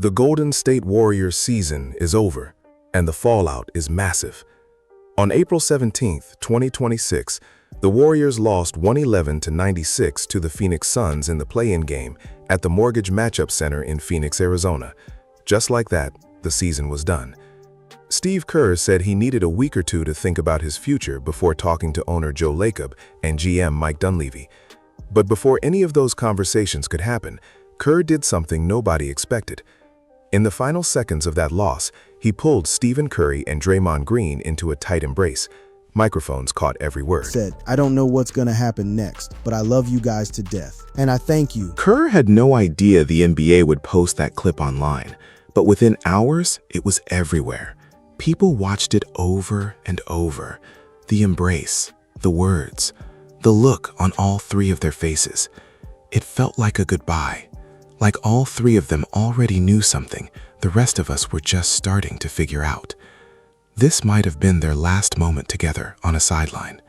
The Golden State Warriors season is over, and the fallout is massive. On April 17, 2026, the Warriors lost 111-96 to the Phoenix Suns in the play-in game at the Mortgage Matchup Center in Phoenix, Arizona. Just like that, the season was done. Steve Kerr said he needed a week or two to think about his future before talking to owner Joe Lacob and GM Mike Dunleavy. But before any of those conversations could happen, Kerr did something nobody expected. In the final seconds of that loss, he pulled Stephen Curry and Draymond Green into a tight embrace. Microphones caught every word. Said, I don't know what's gonna happen next, but I love you guys to death, and I thank you. Kerr had no idea the NBA would post that clip online, but within hours, it was everywhere. People watched it over and over. The embrace, the words, the look on all three of their faces. It felt like a goodbye. Like all three of them already knew something the rest of us were just starting to figure out. This might have been their last moment together on a sideline.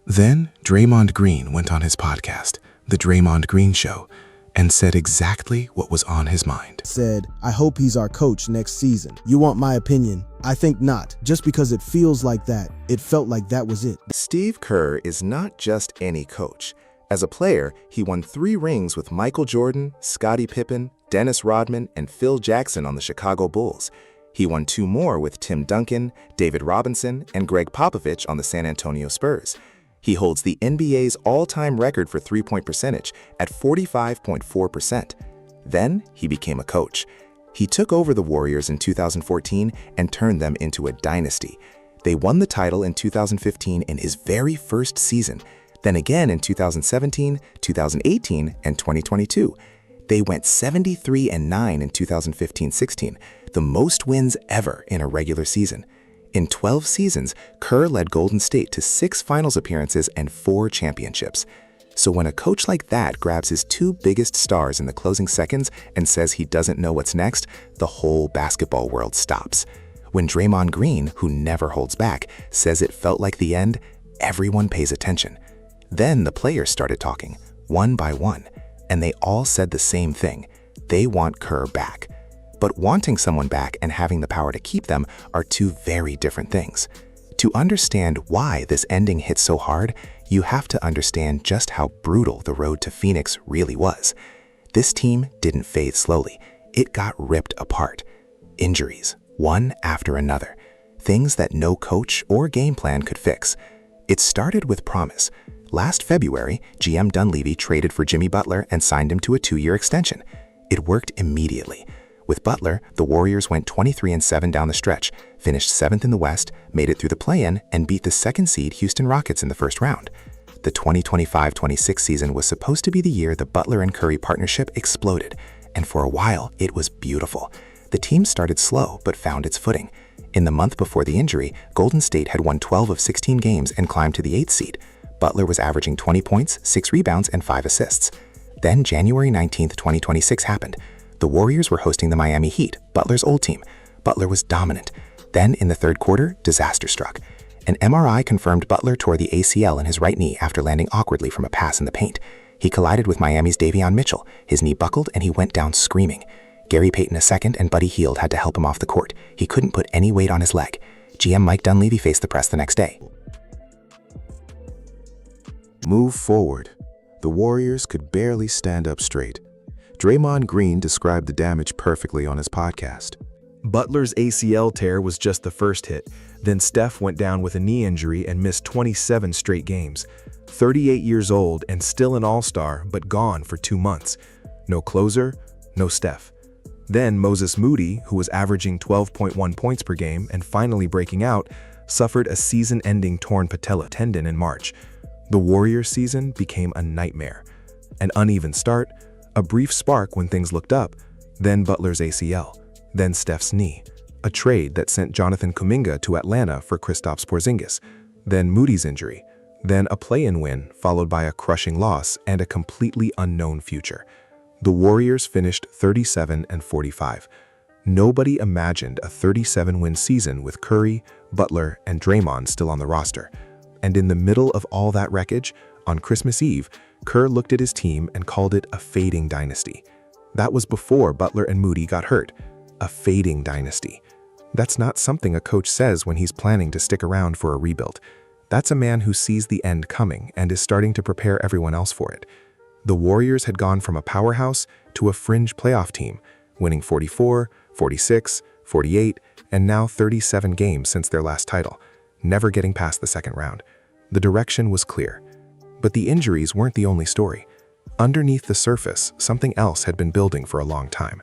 Then Draymond Green went on his podcast, The Draymond Green Show, and said exactly what was on his mind. Said, I hope he's our coach next season. You want my opinion? I think not, just because it feels like that. It felt like that was it. Steve Kerr is not just any coach. As a player, he won 3 rings with Michael Jordan, Scottie Pippen, Dennis Rodman, and Phil Jackson on the Chicago Bulls. He won 2 more with Tim Duncan, David Robinson, and Greg Popovich on the San Antonio Spurs. He holds the NBA's all-time record for three-point percentage at 45.4%. Then he became a coach. He took over the Warriors in 2014 and turned them into a dynasty. They won the title in 2015 in his very first season. Then again in 2017, 2018, and 2022. They went 73-9 in 2015-16, the most wins ever in a regular season. In 12 seasons, Kerr led Golden State to 6 finals appearances and 4 championships. So when a coach like that grabs his 2 biggest stars in the closing seconds and says he doesn't know what's next, the whole basketball world stops. When Draymond Green, who never holds back, says it felt like the end, everyone pays attention. Then the players started talking, one by one, and they all said the same thing. They want Kerr back. But wanting someone back and having the power to keep them are 2 very different things. To understand why this ending hit so hard, you have to understand just how brutal the road to Phoenix really was. This team didn't fade slowly. It got ripped apart. Injuries, one after another. Things that no coach or game plan could fix. It started with promise. Last February, GM Dunleavy traded for Jimmy Butler and signed him to a 2-year extension. It worked immediately. With Butler, the Warriors went 23-7 down the stretch, finished 7th in the West, made it through the play-in, and beat the 2nd seed Houston Rockets in the first round. The 2025-26 season was supposed to be the year the Butler and Curry partnership exploded, and for a while, it was beautiful. The team started slow, but found its footing. In the month before the injury, Golden State had won 12 of 16 games and climbed to the 8th seed. Butler was averaging 20 points, 6 rebounds, and 5 assists. Then January 19, 2026 happened. The Warriors were hosting the Miami Heat, Butler's old team. Butler was dominant. Then in the 3rd quarter, disaster struck. An MRI confirmed Butler tore the ACL in his right knee after landing awkwardly from a pass in the paint. He collided with Miami's Davion Mitchell. His knee buckled and he went down screaming. Gary Payton II and Buddy Hield had to help him off the court. He couldn't put any weight on his leg. GM Mike Dunleavy faced the press the next day. Move forward. The Warriors could barely stand up straight. Draymond Green described the damage perfectly on his podcast. Butler's ACL tear was just the first hit. Then Steph went down with a knee injury and missed 27 straight games. 38 years old and still an all-star, but gone for 2 months. No closer, no Steph. Then Moses Moody, who was averaging 12.1 points per game and finally breaking out, suffered a season-ending torn patella tendon in March. The Warriors season became a nightmare. An uneven start, a brief spark when things looked up, then Butler's ACL, then Steph's knee, a trade that sent Jonathan Kuminga to Atlanta for Kristaps Porzingis, then Moody's injury, then a play-in win followed by a crushing loss and a completely unknown future. The Warriors finished 37-45. Nobody imagined a 37-win season with Curry, Butler, and Draymond still on the roster. And in the middle of all that wreckage, on Christmas Eve, Kerr looked at his team and called it a fading dynasty. That was before Butler and Moody got hurt. A fading dynasty. That's not something a coach says when he's planning to stick around for a rebuild. That's a man who sees the end coming and is starting to prepare everyone else for it. The Warriors had gone from a powerhouse to a fringe playoff team, winning 44, 46, 48, and now 37 games since their last title, never getting past the second round. The direction was clear. But the injuries weren't the only story. Underneath the surface, something else had been building for a long time.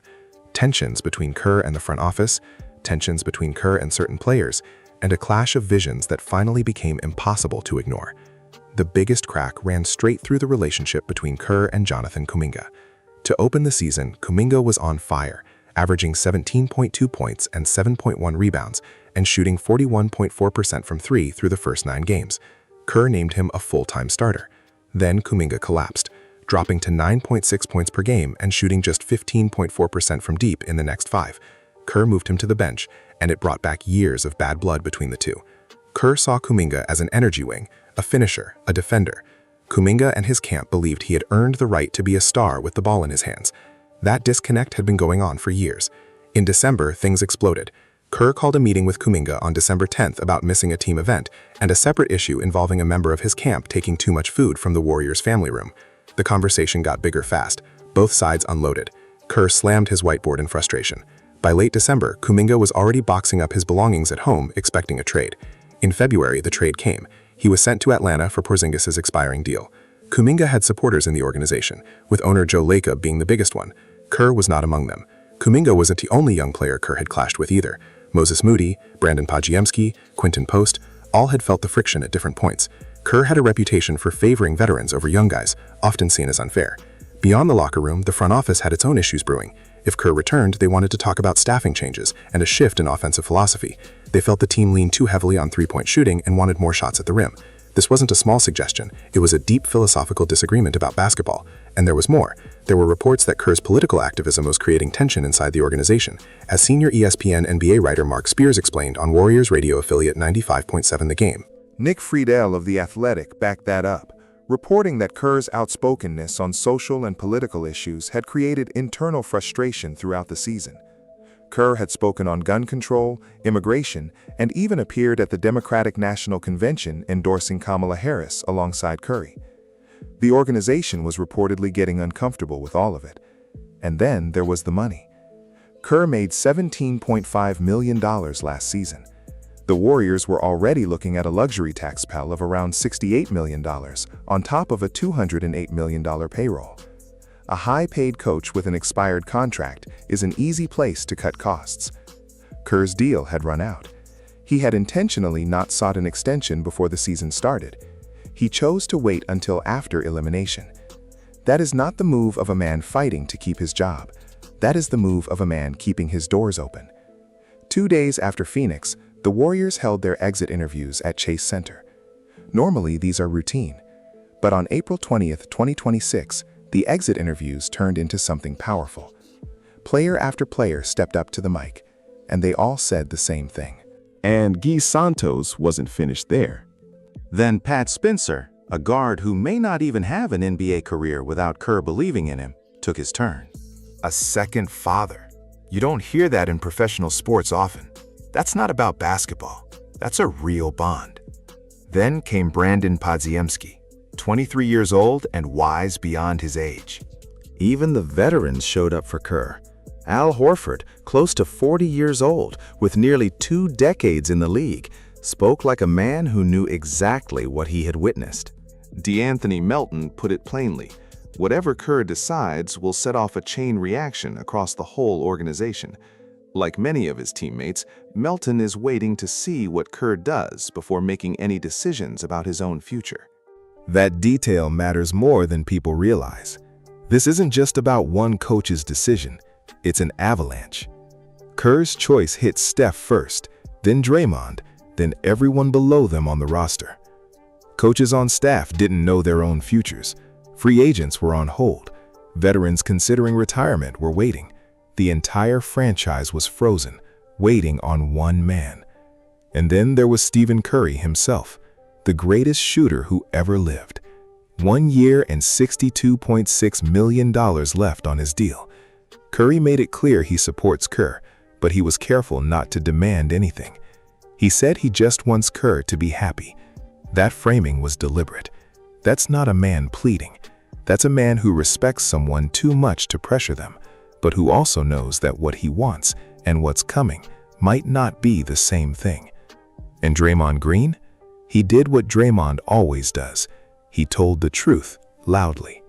Tensions between Kerr and the front office, tensions between Kerr and certain players, and a clash of visions that finally became impossible to ignore. The biggest crack ran straight through the relationship between Kerr and Jonathan Kuminga. To open the season, Kuminga was on fire, averaging 17.2 points and 7.1 rebounds, and shooting 41.4% from three through the first 9 games. Kerr named him a full-time starter. Then Kuminga collapsed, dropping to 9.6 points per game and shooting just 15.4% from deep in the next 5. Kerr moved him to the bench, and it brought back years of bad blood between the two. Kerr saw Kuminga as an energy wing, a finisher, a defender. Kuminga and his camp believed he had earned the right to be a star with the ball in his hands. That disconnect had been going on for years. In December, things exploded. Kerr called a meeting with Kuminga on December 10th about missing a team event and a separate issue involving a member of his camp taking too much food from the Warriors' family room. The conversation got bigger fast. Both sides unloaded. Kerr slammed his whiteboard in frustration. By late December, Kuminga was already boxing up his belongings at home, expecting a trade. In February, the trade came. He was sent to Atlanta for Porzingis' expiring deal. Kuminga had supporters in the organization, with owner Joe Lacob being the biggest one. Kerr was not among them. Kuminga wasn't the only young player Kerr had clashed with either. Moses Moody, Brandon Podziemski, Quinton Post, all had felt the friction at different points. Kerr had a reputation for favoring veterans over young guys, often seen as unfair. Beyond the locker room, the front office had its own issues brewing. If Kerr returned, they wanted to talk about staffing changes and a shift in offensive philosophy. They felt the team leaned too heavily on three-point shooting and wanted more shots at the rim. This wasn't a small suggestion, it was a deep philosophical disagreement about basketball. And there was more. There were reports that Kerr's political activism was creating tension inside the organization, as senior ESPN NBA writer Mark Spears explained on Warriors radio affiliate 95.7 The Game. Nick Friedel of The Athletic backed that up, reporting that Kerr's outspokenness on social and political issues had created internal frustration throughout the season. Kerr had spoken on gun control, immigration, and even appeared at the Democratic National Convention endorsing Kamala Harris alongside Curry. The organization was reportedly getting uncomfortable with all of it. And then there was the money. Kerr made $17.5 million last season. The Warriors were already looking at a luxury tax pile of around $68 million, on top of a $208 million payroll. A high-paid coach with an expired contract is an easy place to cut costs. Kerr's deal had run out. He had intentionally not sought an extension before the season started. He chose to wait until after elimination. That is not the move of a man fighting to keep his job. That is the move of a man keeping his doors open. 2 days after Phoenix, the Warriors held their exit interviews at Chase Center. Normally, these are routine. But on April 20th, 2026, the exit interviews turned into something powerful. Player after player stepped up to the mic, and they all said the same thing. And Guy Santos wasn't finished there. Then Pat Spencer, a guard who may not even have an NBA career without Kerr believing in him, took his turn. A second father. You don't hear that in professional sports often. That's not about basketball. That's a real bond. Then came Brandon Podziemski, 23 years old and wise beyond his age. Even the veterans showed up for Kerr. Al Horford, close to 40 years old, with nearly 2 decades in the league, spoke like a man who knew exactly what he had witnessed. D'Anthony Melton put it plainly, whatever Kerr decides will set off a chain reaction across the whole organization. Like many of his teammates, Melton is waiting to see what Kerr does before making any decisions about his own future. That detail matters more than people realize. This isn't just about one coach's decision, it's an avalanche. Kerr's choice hit Steph first, then Draymond, then everyone below them on the roster. Coaches on staff didn't know their own futures. Free agents were on hold. Veterans considering retirement were waiting. The entire franchise was frozen, waiting on one man. And then there was Stephen Curry himself, the greatest shooter who ever lived. 1 year and $62.6 million left on his deal. Curry made it clear he supports Kerr, but he was careful not to demand anything. He said he just wants Kerr to be happy. That framing was deliberate. That's not a man pleading. That's a man who respects someone too much to pressure them, but who also knows that what he wants and what's coming might not be the same thing. And Draymond Green? He did what Draymond always does. He told the truth loudly.